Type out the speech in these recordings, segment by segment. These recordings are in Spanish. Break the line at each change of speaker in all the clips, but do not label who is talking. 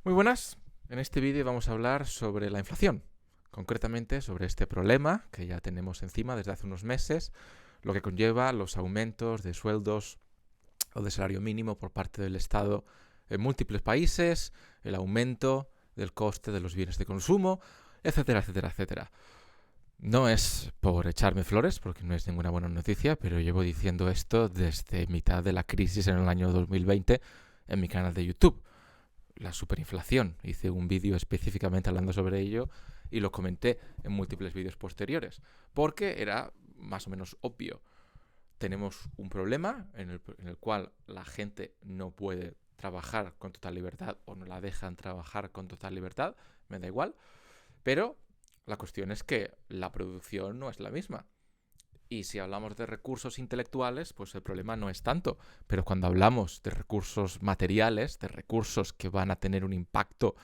Muy buenas, en este vídeo vamos a hablar sobre la inflación, concretamente sobre este problema que ya tenemos encima desde hace unos meses, lo que conlleva los aumentos de sueldos o de salario mínimo por parte del Estado en múltiples países, el aumento del coste de los bienes de consumo, etcétera, etcétera, etcétera. No es por echarme flores, porque no es ninguna buena noticia, pero llevo diciendo esto desde mitad de la crisis en el año 2020 en mi canal de YouTube. La superinflación. Hice un vídeo específicamente hablando sobre ello y lo comenté en múltiples vídeos posteriores, porque era más o menos obvio. Tenemos un problema en el cual la gente no puede trabajar con total libertad o no la dejan trabajar con total libertad, me da igual, pero la cuestión es que la producción no es la misma. Y si hablamos de recursos intelectuales, pues el problema no es tanto. Pero cuando hablamos de recursos materiales, de recursos que van a tener un impacto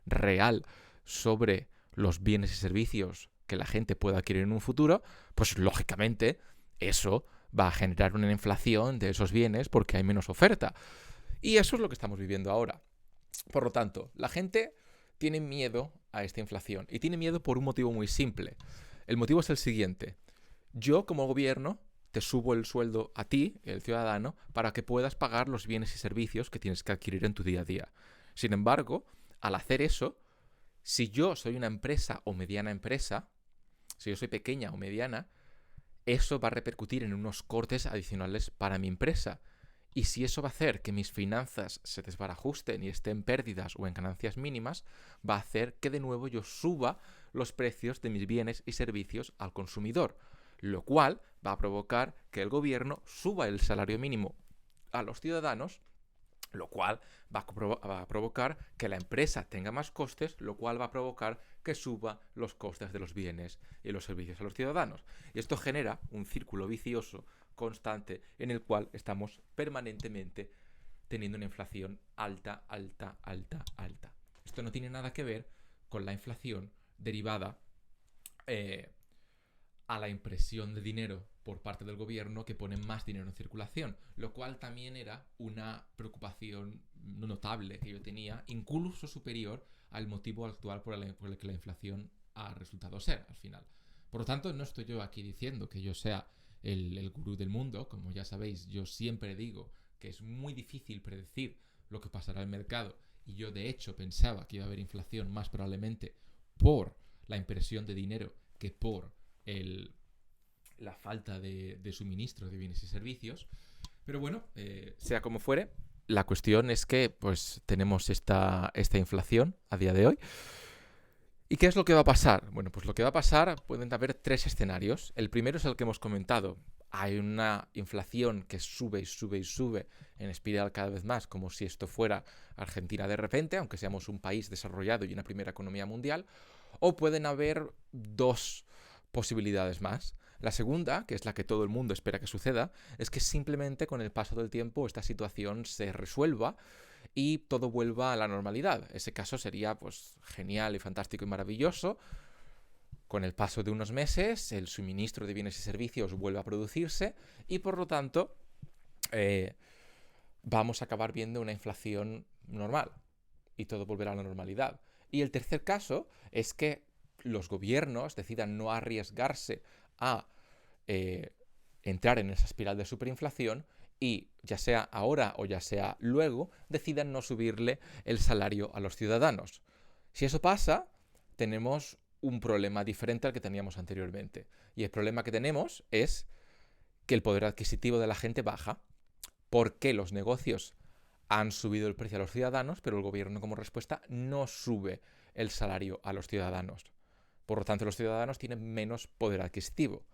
real sobre los bienes y servicios que la gente pueda adquirir en un futuro, pues lógicamente eso va a generar una inflación de esos bienes porque hay menos oferta. Y eso es lo que estamos viviendo ahora. Por lo tanto, la gente tiene miedo a esta inflación y tiene miedo por un motivo muy simple. El motivo es el siguiente. Yo, como gobierno, te subo el sueldo a ti, el ciudadano, para que puedas pagar los bienes y servicios que tienes que adquirir en tu día a día. Sin embargo, al hacer eso, si yo soy una empresa o mediana empresa, si yo soy pequeña o mediana, eso va a repercutir en unos cortes adicionales para mi empresa. Y si eso va a hacer que mis finanzas se desbarajusten y estén pérdidas o en ganancias mínimas, va a hacer que de nuevo yo suba los precios de mis bienes y servicios al consumidor, lo cual va a provocar que el gobierno suba el salario mínimo a los ciudadanos, lo cual va a provocar que la empresa tenga más costes, lo cual va a provocar que suba los costes de los bienes y los servicios a los ciudadanos. Y esto genera un círculo vicioso constante en el cual estamos permanentemente teniendo una inflación alta, alta, alta, alta. Esto no tiene nada que ver con la inflación derivada a la impresión de dinero por parte del gobierno que pone más dinero en circulación, lo cual también era una preocupación notable que yo tenía, incluso superior al motivo actual por el que la inflación ha resultado ser al final. Por lo tanto, no estoy yo aquí diciendo que yo sea el gurú del mundo. Como ya sabéis, yo siempre digo que es muy difícil predecir lo que pasará en el mercado, y yo de hecho pensaba que iba a haber inflación más probablemente por la impresión de dinero que por la falta de suministro de bienes y servicios. Pero bueno, sea como fuere, la cuestión es que pues tenemos esta inflación a día de hoy. ¿Y qué es lo que va a pasar? Bueno, pues lo que va a pasar, pueden haber tres escenarios. El primero es el que hemos comentado. Hay una inflación que sube y sube y sube en espiral cada vez más, como si esto fuera Argentina de repente, aunque seamos un país desarrollado y una primera economía mundial. O pueden haber dos posibilidades más. La segunda, que es la que todo el mundo espera que suceda, es que simplemente con el paso del tiempo esta situación se resuelva y todo vuelva a la normalidad. Ese caso sería pues genial y fantástico y maravilloso. Con el paso de unos meses, el suministro de bienes y servicios vuelve a producirse y por lo tanto vamos a acabar viendo una inflación normal y todo volverá a la normalidad. Y el tercer caso es que los gobiernos decidan no arriesgarse a entrar en esa espiral de superinflación y, ya sea ahora o ya sea luego, decidan no subirle el salario a los ciudadanos. Si eso pasa, tenemos un problema diferente al que teníamos anteriormente. Y el problema que tenemos es que el poder adquisitivo de la gente baja porque los negocios han subido el precio a los ciudadanos, pero el gobierno como respuesta no sube el salario a los ciudadanos. Por lo tanto, los ciudadanos tienen menos poder adquisitivo.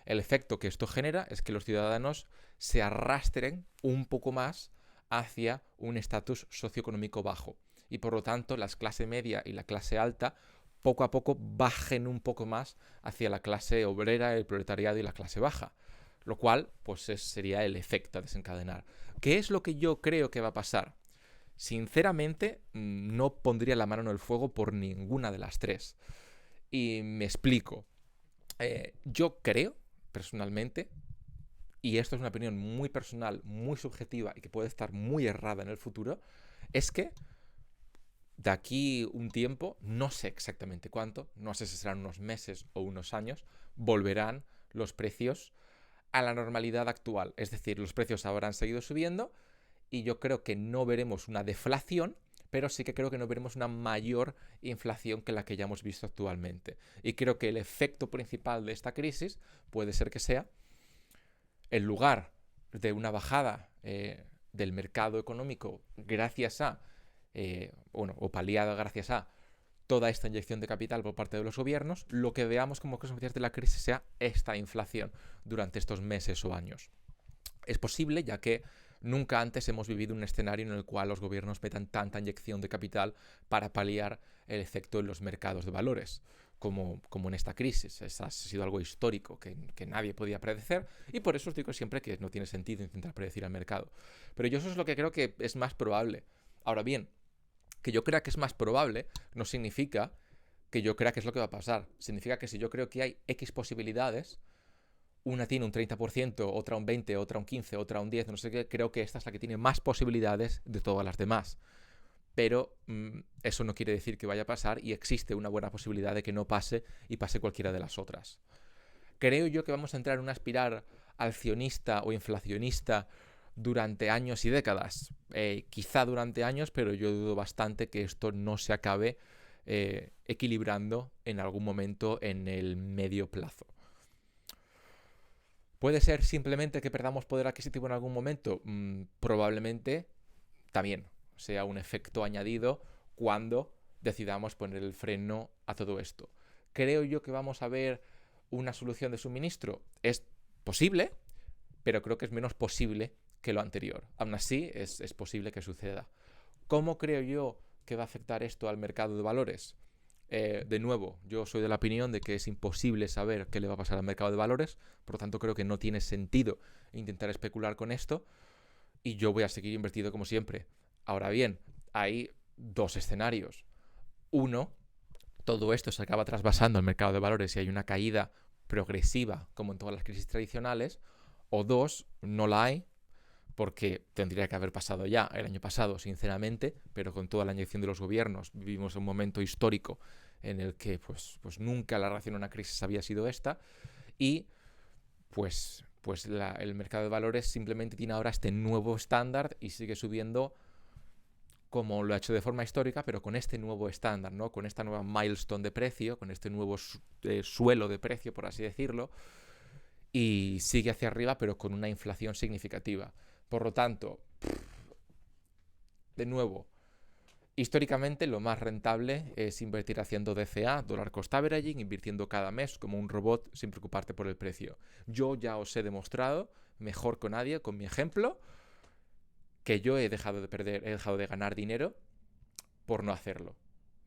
El efecto que esto genera es que los ciudadanos se arrastren un poco más hacia un estatus socioeconómico bajo. Y por lo tanto, la clase media y la clase alta poco a poco bajen un poco más hacia la clase obrera, el proletariado y la clase baja. Lo cual, pues sería el efecto a desencadenar. ¿Qué es lo que yo creo que va a pasar? Sinceramente, no pondría la mano en el fuego por ninguna de las tres. Y me explico. Yo creo, personalmente, y esto es una opinión muy personal, muy subjetiva y que puede estar muy errada en el futuro, es que de aquí un tiempo, no sé exactamente cuánto, no sé si serán unos meses o unos años, volverán los precios a la normalidad actual. Es decir, los precios habrán seguido subiendo y yo creo que no veremos una deflación, pero sí que creo que no veremos una mayor inflación que la que ya hemos visto actualmente. Y creo que el efecto principal de esta crisis puede ser que sea, en lugar de una bajada del mercado económico gracias a, o paliada gracias a toda esta inyección de capital por parte de los gobiernos, lo que veamos como consecuencias de la crisis sea esta inflación durante estos meses o años. Es posible, ya que nunca antes hemos vivido un escenario en el cual los gobiernos metan tanta inyección de capital para paliar el efecto en los mercados de valores, como en esta crisis. Ha sido algo histórico que nadie podía predecir, y por eso os digo siempre que no tiene sentido intentar predecir al mercado. Pero yo eso es lo que creo que es más probable. Ahora bien, que yo crea que es más probable no significa que yo crea que es lo que va a pasar. Significa que si yo creo que hay X posibilidades, una tiene un 30%, otra un 20%, otra un 15%, otra un 10%, no sé qué, creo que esta es la que tiene más posibilidades de todas las demás. Pero eso no quiere decir que vaya a pasar, y existe una buena posibilidad de que no pase y pase cualquiera de las otras. Creo yo que vamos a entrar en una espiral alcionista o inflacionista durante años y décadas. Quizá durante años, pero yo dudo bastante que esto no se acabe equilibrando en algún momento en el medio plazo. ¿Puede ser simplemente que perdamos poder adquisitivo en algún momento? Probablemente también sea un efecto añadido cuando decidamos poner el freno a todo esto. ¿Creo yo que vamos a ver una solución de suministro? Es posible, pero creo que es menos posible que lo anterior. Aún así, es posible que suceda. ¿Cómo creo yo que va a afectar esto al mercado de valores? De nuevo, yo soy de la opinión de que es imposible saber qué le va a pasar al mercado de valores, por lo tanto creo que no tiene sentido intentar especular con esto, y yo voy a seguir invertido como siempre. Ahora bien, hay dos escenarios. Uno, todo esto se acaba trasvasando al mercado de valores y hay una caída progresiva como en todas las crisis tradicionales. O dos, no la hay, porque tendría que haber pasado ya el año pasado, sinceramente, pero con toda la inyección de los gobiernos vivimos un momento histórico en el que pues nunca la reacción a una crisis había sido esta, y el mercado de valores simplemente tiene ahora este nuevo estándar y sigue subiendo como lo ha hecho de forma histórica, pero con este nuevo estándar, ¿no? Con esta nueva milestone de precio, con este nuevo suelo de precio, por así decirlo, y sigue hacia arriba, pero con una inflación significativa. Por lo tanto, de nuevo, históricamente lo más rentable es invertir haciendo DCA, Dollar Cost Averaging, invirtiendo cada mes como un robot sin preocuparte por el precio. Yo ya os he demostrado, mejor que nadie, con mi ejemplo, que yo he dejado de ganar dinero por no hacerlo,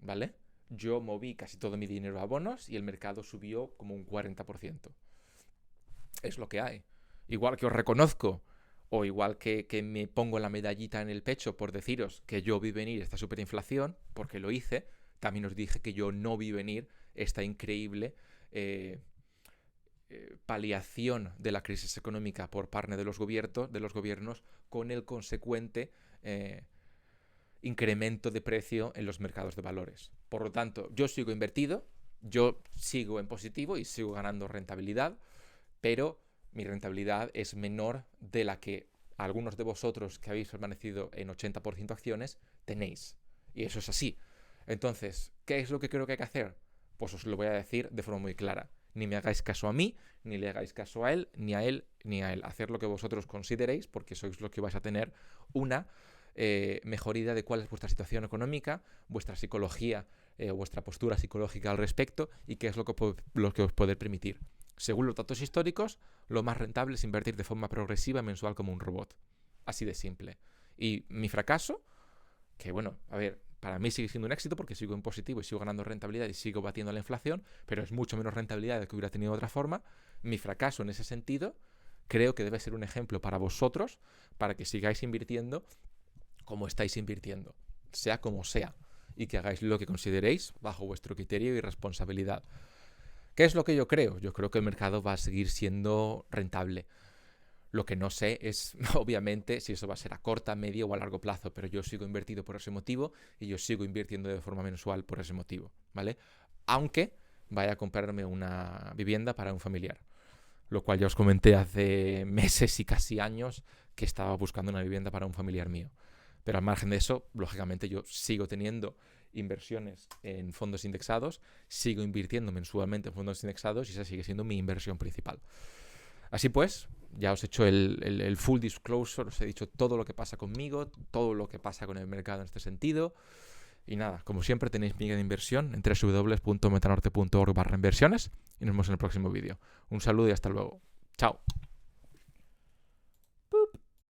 ¿vale? Yo moví casi todo mi dinero a bonos y el mercado subió como un 40%. Es lo que hay. Igual que os reconozco, o igual que me pongo la medallita en el pecho por deciros que yo vi venir esta superinflación, porque lo hice, también os dije que yo no vi venir esta increíble paliación de la crisis económica por parte de los gobiernos con el consecuente incremento de precio en los mercados de valores. Por lo tanto, yo sigo invertido, yo sigo en positivo y sigo ganando rentabilidad, pero mi rentabilidad es menor de la que algunos de vosotros que habéis permanecido en 80% acciones tenéis. Y eso es así. Entonces, ¿qué es lo que creo que hay que hacer? Pues os lo voy a decir de forma muy clara. Ni me hagáis caso a mí, ni le hagáis caso a él, ni a él, ni a él. Hacer lo que vosotros consideréis, porque sois los que vais a tener una mejor idea de cuál es vuestra situación económica, vuestra psicología, vuestra postura psicológica al respecto, y qué es lo que os puede permitir. Según los datos históricos, lo más rentable es invertir de forma progresiva mensual como un robot. Así de simple. Y mi fracaso, que bueno, a ver, para mí sigue siendo un éxito porque sigo en positivo y sigo ganando rentabilidad y sigo batiendo la inflación, pero es mucho menos rentabilidad de lo que hubiera tenido de otra forma. Mi fracaso en ese sentido creo que debe ser un ejemplo para vosotros, para que sigáis invirtiendo como estáis invirtiendo, sea como sea, y que hagáis lo que consideréis bajo vuestro criterio y responsabilidad. ¿Qué es lo que yo creo? Yo creo que el mercado va a seguir siendo rentable. Lo que no sé es, obviamente, si eso va a ser a corta, medio o a largo plazo, pero yo sigo invertido por ese motivo y yo sigo invirtiendo de forma mensual por ese motivo, ¿vale? Aunque vaya a comprarme una vivienda para un familiar, lo cual ya os comenté hace meses y casi años que estaba buscando una vivienda para un familiar mío. Pero al margen de eso, lógicamente yo sigo teniendo inversiones en fondos indexados, sigo invirtiendo mensualmente en fondos indexados y esa sigue siendo mi inversión principal. Así pues, ya os he hecho el full disclosure, os he dicho todo lo que pasa conmigo, todo lo que pasa con el mercado en este sentido. Y nada, como siempre tenéis mi guía de inversión en www.metanorte.org/inversiones y nos vemos en el próximo vídeo. Un saludo y hasta luego. Chao.